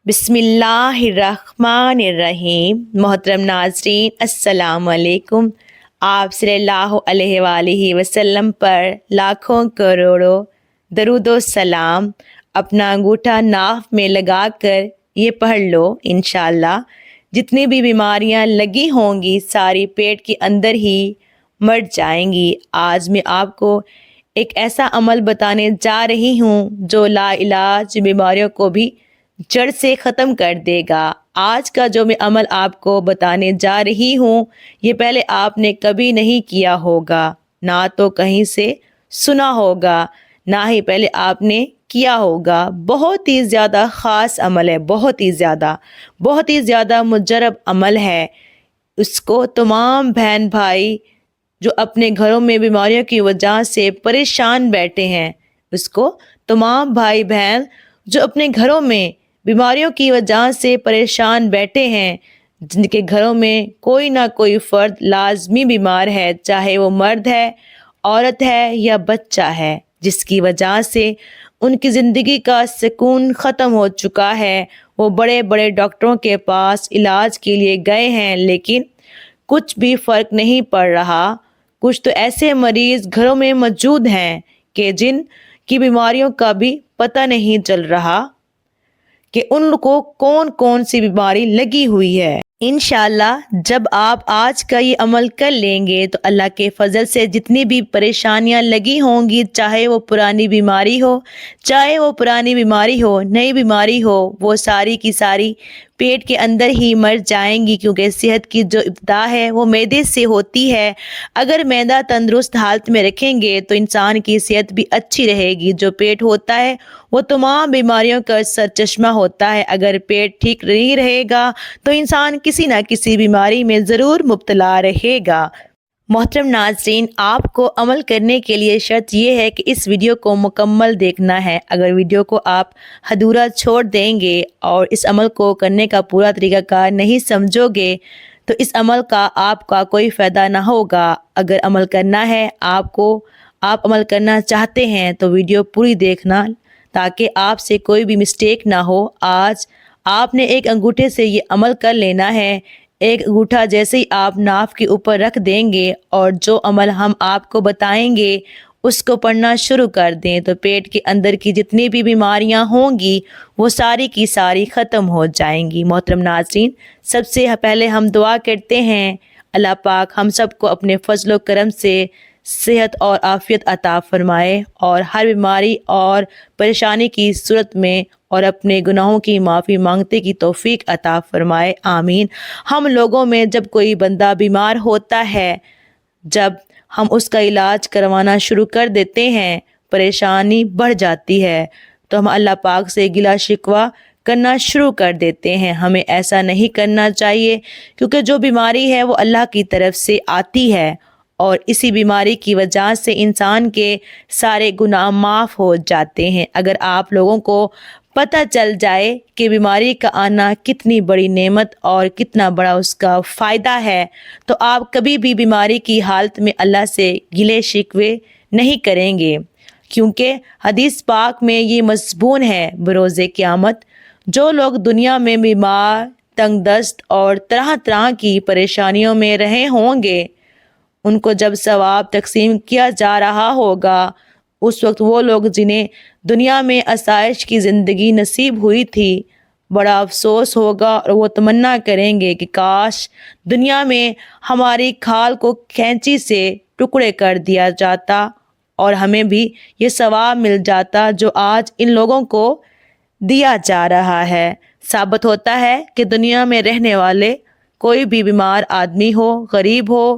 بسم اللہ الرحمن الرحیم۔ محترم ناظرین السلام علیکم۔ آپ صلی اللہ علیہ وآلہ وسلم پر لاکھوں کروڑوں درود و سلام۔ اپنا انگوٹھا ناف میں لگا کر یہ پڑھ لو، انشاءاللہ جتنی بھی بیماریاں لگی ہوں گی ساری پیٹ کے اندر ہی مر جائیں گی۔ آج میں آپ کو ایک ایسا عمل بتانے جا رہی ہوں جو لا علاج بیماریوں کو بھی جڑ سے ختم کر دے گا۔ آج کا جو میں عمل آپ کو بتانے جا رہی ہوں یہ پہلے آپ نے کبھی نہیں کیا ہوگا، نہ تو کہیں سے سنا ہوگا، نہ ہی پہلے آپ نے کیا ہوگا۔ بہت ہی زیادہ خاص عمل ہے، بہت ہی زیادہ مجرب عمل ہے۔ اس کو تمام بہن بھائی جو اپنے گھروں میں بیماریوں کی وجہ سے پریشان بیٹھے ہیں، اس کو تمام بھائی بہن جو اپنے گھروں میں بیماریوں کی وجہ سے پریشان بیٹھے ہیں، جن کے گھروں میں کوئی نہ کوئی فرد لازمی بیمار ہے، چاہے وہ مرد ہے، عورت ہے یا بچہ ہے، جس کی وجہ سے ان کی زندگی کا سکون ختم ہو چکا ہے۔ وہ بڑے بڑے ڈاکٹروں کے پاس علاج کے لیے گئے ہیں لیکن کچھ بھی فرق نہیں پڑ رہا۔ کچھ تو ایسے مریض گھروں میں موجود ہیں کہ جن کی بیماریوں کا بھی پتہ نہیں چل رہا کہ ان کو کون کون سی بیماری لگی ہوئی ہے۔ انشاءاللہ جب آپ آج کا یہ عمل کر لیں گے تو اللہ کے فضل سے جتنی بھی پریشانیاں لگی ہوں گی، چاہے وہ پرانی بیماری ہو، نئی بیماری ہو، وہ ساری کی ساری پیٹ کے اندر ہی مر جائیں گی، کیونکہ صحت کی جو ابتدا ہے وہ معدے سے ہوتی ہے۔ اگر معدہ تندرست حالت میں رکھیں گے تو انسان کی صحت بھی اچھی رہے گی۔ جو پیٹ ہوتا ہے وہ تمام بیماریوں کا سرچشمہ ہوتا ہے۔ اگر پیٹ ٹھیک نہیں رہے گا تو انسان کسی نہ کسی بیماری میں ضرور مبتلا رہے گا۔ محترم ناظرین، آپ کو عمل کرنے کے لیے شرط یہ ہے کہ اس ویڈیو کو مکمل دیکھنا ہے۔ اگر ویڈیو کو آپ ادھورا چھوڑ دیں گے اور اس عمل کو کرنے کا پورا طریقہ کار نہیں سمجھو گے تو اس عمل کا آپ کا کوئی فائدہ نہ ہوگا۔ اگر عمل کرنا ہے آپ عمل کرنا چاہتے ہیں تو ویڈیو پوری دیکھنا تاکہ آپ سے کوئی بھی مسٹیک نہ ہو۔ آج آپ نے ایک انگوٹھے سے یہ عمل کر لینا ہے۔ ایک انگوٹھا جیسے ہی آپ ناف کے اوپر رکھ دیں گے اور جو عمل ہم آپ کو بتائیں گے اس کو پڑھنا شروع کر دیں تو پیٹ کے اندر کی جتنی بھی بیماریاں ہوں گی وہ ساری کی ساری ختم ہو جائیں گی۔ محترم ناظرین، سب سے پہلے ہم دعا کرتے ہیں اللہ پاک ہم سب کو اپنے فضل و کرم سے صحت اور عافیت عطا فرمائے اور ہر بیماری اور پریشانی کی صورت میں اور اپنے گناہوں کی معافی مانگتے کی توفیق عطا فرمائے، آمین۔ ہم لوگوں میں جب کوئی بندہ بیمار ہوتا ہے، جب ہم اس کا علاج کروانا شروع کر دیتے ہیں، پریشانی بڑھ جاتی ہے تو ہم اللہ پاک سے گلہ شکوہ کرنا شروع کر دیتے ہیں۔ ہمیں ایسا نہیں کرنا چاہیے، کیونکہ جو بیماری ہے وہ اللہ کی طرف سے آتی ہے اور اسی بیماری کی وجہ سے انسان کے سارے گناہ معاف ہو جاتے ہیں۔ اگر آپ لوگوں کو پتہ چل جائے کہ بیماری کا آنا کتنی بڑی نعمت اور کتنا بڑا اس کا فائدہ ہے تو آپ کبھی بھی بیماری کی حالت میں اللہ سے گلے شکوے نہیں کریں گے، کیونکہ حدیث پاک میں یہ مضمون ہے بروز قیامت جو لوگ دنیا میں بیمار، تنگ دست اور طرح طرح کی پریشانیوں میں رہے ہوں گے، ان کو جب ثواب تقسیم کیا جا رہا ہوگا اس وقت وہ لوگ جنہیں دنیا میں آسائش کی زندگی نصیب ہوئی تھی بڑا افسوس ہوگا اور وہ تمنا کریں گے کہ کاش دنیا میں ہماری کھال کو کھینچی سے ٹکڑے کر دیا جاتا اور ہمیں بھی یہ ثواب مل جاتا جو آج ان لوگوں کو دیا جا رہا ہے۔ ثابت ہوتا ہے کہ دنیا میں رہنے والے کوئی بھی بیمار آدمی ہو، غریب ہو،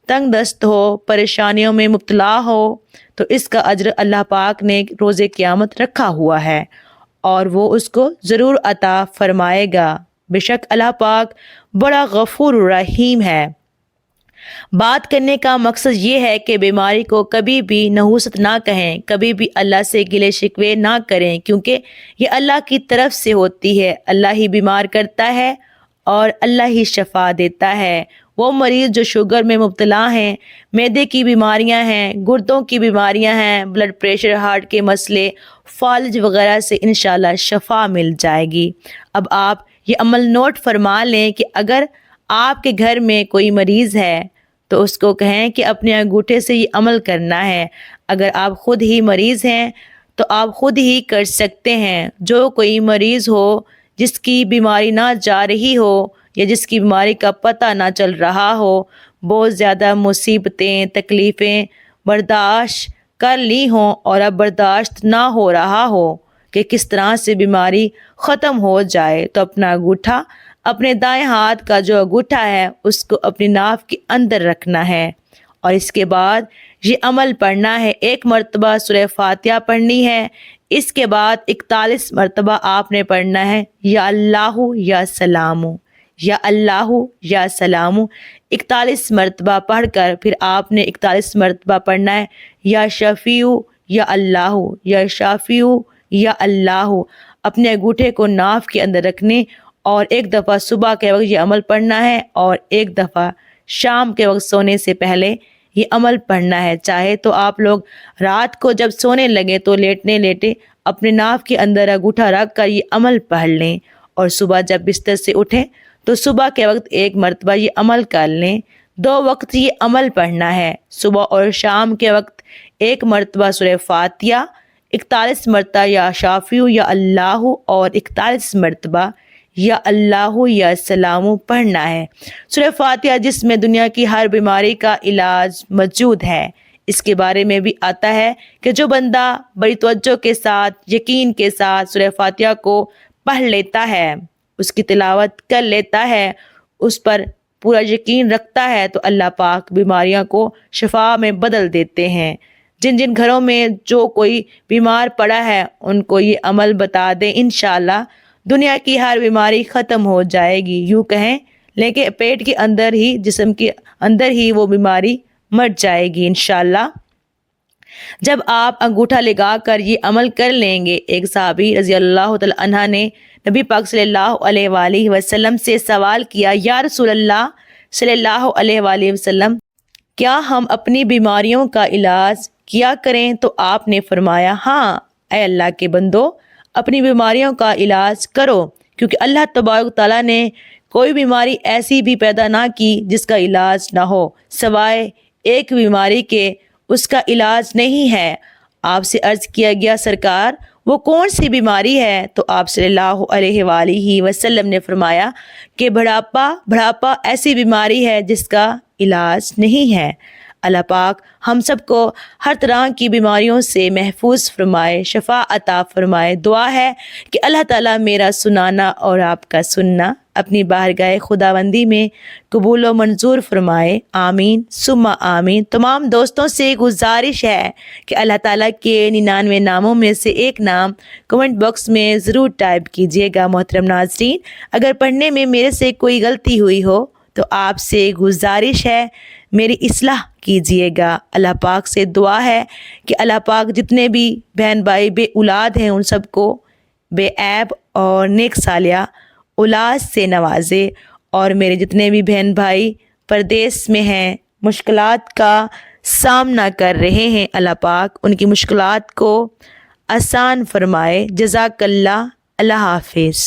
تنگ دست ہو، پریشانیوں میں مبتلا ہو تو اس کا اجر اللہ پاک نے روز قیامت رکھا ہوا ہے اور وہ اس کو ضرور عطا فرمائے گا۔ بے شک اللہ پاک بڑا غفور رحیم ہے۔ بات کرنے کا مقصد یہ ہے کہ بیماری کو کبھی بھی نحوست نہ کہیں، کبھی بھی اللہ سے گلے شکوے نہ کریں، کیونکہ یہ اللہ کی طرف سے ہوتی ہے۔ اللہ ہی بیمار کرتا ہے اور اللہ ہی شفا دیتا ہے۔ وہ مریض جو شوگر میں مبتلا ہیں، معدے کی بیماریاں ہیں، گردوں کی بیماریاں ہیں، بلڈ پریشر، ہارٹ کے مسئلے، فالج وغیرہ سے انشاءاللہ شفا مل جائے گی۔ اب آپ یہ عمل نوٹ فرما لیں کہ اگر آپ کے گھر میں کوئی مریض ہے تو اس کو کہیں کہ اپنے انگوٹھے سے یہ عمل کرنا ہے۔ اگر آپ خود ہی مریض ہیں تو آپ خود ہی کر سکتے ہیں۔ جو کوئی مریض ہو جس کی بیماری نہ جا رہی ہو یا جس کی بیماری کا پتہ نہ چل رہا ہو، بہت زیادہ مصیبتیں، تکلیفیں برداشت کر لی ہوں اور اب برداشت نہ ہو رہا ہو کہ کس طرح سے بیماری ختم ہو جائے، تو اپنا انگوٹھا، اپنے دائیں ہاتھ کا جو انگوٹھا ہے اس کو اپنی ناف کے اندر رکھنا ہے اور اس کے بعد یہ عمل پڑھنا ہے۔ 1 مرتبہ سورہ فاتحہ پڑھنی ہے، اس کے بعد 41 مرتبہ آپ نے پڑھنا ہے یا اللہ یا سلام، یا اللہ یا سلام۔ 41 مرتبہ پڑھ کر پھر آپ نے 41 مرتبہ پڑھنا ہے یا شفیع یا اللہ، یا شافیع یا اللہ۔ اپنے انگوٹھے کو ناف کے اندر رکھنے اور 1 دفعہ صبح کے وقت یہ عمل پڑھنا ہے اور 1 دفعہ شام کے وقت سونے سے پہلے یہ عمل پڑھنا ہے۔ چاہے تو آپ لوگ رات کو جب سونے لگے تو لیٹے اپنے ناف کے اندر انگوٹھا رکھ کر یہ عمل پڑھ لیں اور صبح جب بستر سے اٹھیں تو صبح کے وقت 1 مرتبہ یہ عمل کر لیں۔ 2 وقت یہ عمل پڑھنا ہے، صبح اور شام کے وقت 1 مرتبہ سورہ فاتحہ، 41 مرتبہ یا شافیع یا اللہ اور 41 مرتبہ یا اللہ یا سلام پڑھنا ہے۔ سورہ فاتحہ جس میں دنیا کی ہر بیماری کا علاج موجود ہے، اس کے بارے میں بھی آتا ہے کہ جو بندہ بڑی توجہ کے ساتھ، یقین کے ساتھ سورہ فاتحہ کو پڑھ لیتا ہے، اس کی تلاوت کر لیتا ہے، اس پر پورا یقین رکھتا ہے تو اللہ پاک بیماریاں کو شفا میں بدل دیتے ہیں۔ جن جن گھروں میں جو کوئی بیمار پڑا ہے ان کو یہ عمل بتا دیں، انشاءاللہ دنیا کی ہر بیماری ختم ہو جائے گی۔ یوں کہیں لیکن پیٹ کے اندر ہی، جسم کے اندر ہی وہ بیماری مر جائے گی انشاءاللہ۔ جب آپ انگوٹھا لگا کر یہ عمل کر لیں گے، ایک صحابی رضی اللہ تعالی عنہ نے نبی پاک صلی اللہ علیہ وآلہ وسلم سے سوال کیا، یا رسول اللہ صلی اللہ علیہ وآلہ وسلم، کیا ہم اپنی بیماریوں کا علاج کیا کریں؟ تو آپ نے فرمایا، ہاں اے اللہ کے بندو، اپنی بیماریوں کا علاج کرو، کیونکہ اللہ تبارک تعالیٰ نے کوئی بیماری ایسی بھی پیدا نہ کی جس کا علاج نہ ہو، سوائے ایک بیماری کے، اس کا علاج نہیں ہے۔ آپ سے عرض کیا گیا، سرکار وہ کون سی بیماری ہے؟ تو آپ صلی اللہ علیہ وآلہ وسلم نے فرمایا کہ بڑھاپا ایسی بیماری ہے جس کا علاج نہیں ہے۔ اللہ پاک ہم سب کو ہر طرح کی بیماریوں سے محفوظ فرمائے، شفا عطا فرمائے۔ دعا ہے کہ اللہ تعالیٰ میرا سنانا اور آپ کا سننا اپنی بارگاہ خداوندی میں قبول و منظور فرمائے، آمین ثم آمین۔ تمام دوستوں سے گزارش ہے کہ اللہ تعالیٰ کے 99 ناموں میں سے ایک نام کمنٹ باکس میں ضرور ٹائپ کیجیے گا۔ محترم ناظرین، اگر پڑھنے میں میرے سے کوئی غلطی ہوئی ہو تو آپ سے گزارش ہے میری اصلاح کیجیے گا۔ اللہ پاک سے دعا ہے کہ اللہ پاک جتنے بھی بہن بھائی بے اولاد ہیں ان سب کو بے عیب اور نیک صالحہ اولاد سے نوازے، اور میرے جتنے بھی بہن بھائی پردیس میں ہیں، مشکلات کا سامنا کر رہے ہیں، اللہ پاک ان کی مشکلات کو آسان فرمائے۔ جزاک اللہ، اللہ حافظ۔